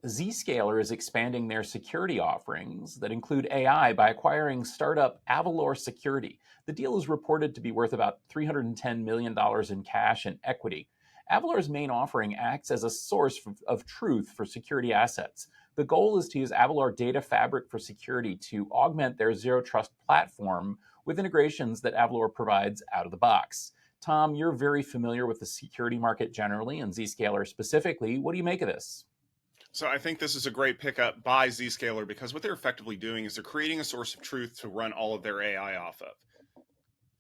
Zscaler is expanding their security offerings that include AI by acquiring startup Avalor Security. The deal is reported to be worth about $310 million in cash and equity. Avalor's main offering acts as a source of truth for security assets. The goal is to use Avalor Data Fabric for security to augment their zero trust platform with integrations that Avalor provides out of the box. Tom, you're very familiar with the security market generally and Zscaler specifically. What do you make of this? So I think this is a great pickup by Zscaler because what they're effectively doing is they're creating a source of truth to run all of their AI off of.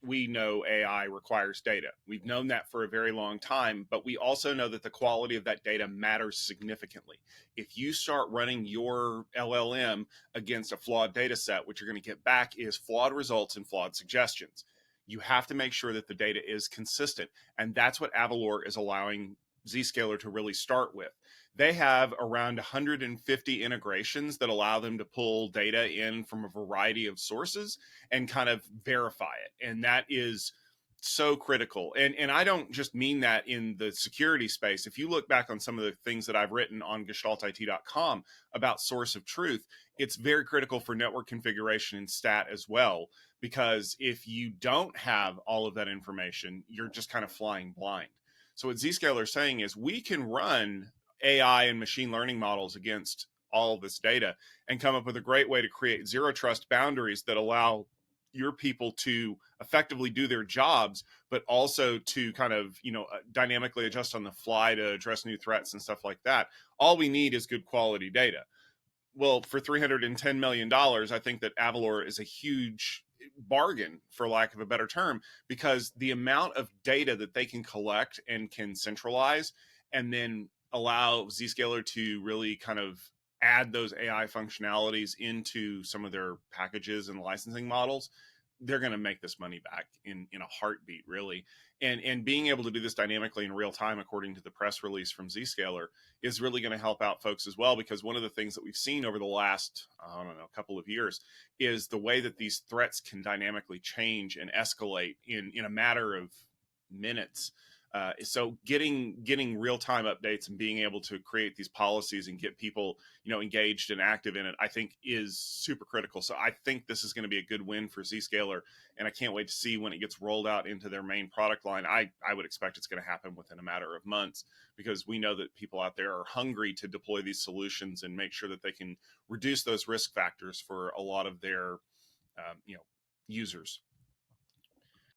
We know AI requires data. We've known that for a very long time, but we also know that the quality of that data matters significantly. If you start running your LLM against a flawed data set, what you're going to get back is flawed results and flawed suggestions. You have to make sure that the data is consistent. And that's what Avalor is allowing Zscaler to really start with. They have around 150 integrations that allow them to pull data in from a variety of sources and kind of verify it. And that is so critical. And I don't just mean that in the security space. If you look back on some of the things that I've written on gestaltit.com about source of truth, it's very critical for network configuration and stat as well, because if you don't have all of that information, you're just kind of flying blind. So what Zscaler is saying is we can run AI and machine learning models against all of this data and come up with a great way to create zero trust boundaries that allow your people to effectively do their jobs, but also to kind of, dynamically adjust on the fly to address new threats and stuff like that. All we need is good quality data. Well, for $310 million, I think that Avalor is a huge bargain, for lack of a better term, because the amount of data that they can collect and can centralize and then allow Zscaler to really kind of add those AI functionalities into some of their packages and licensing models, they're going to make this money back in a heartbeat, really. And being able to do this dynamically in real time, according to the press release from Zscaler, is really going to help out folks as well, because one of the things that we've seen over the last, couple of years is the way that these threats can dynamically change and escalate in a matter of minutes. So getting real-time updates and being able to create these policies and get people, engaged and active in it, I think is super critical. So I think this is going to be a good win for Zscaler, and I can't wait to see when it gets rolled out into their main product line. I would expect it's going to happen within a matter of months, because we know that people out there are hungry to deploy these solutions and make sure that they can reduce those risk factors for a lot of their, users.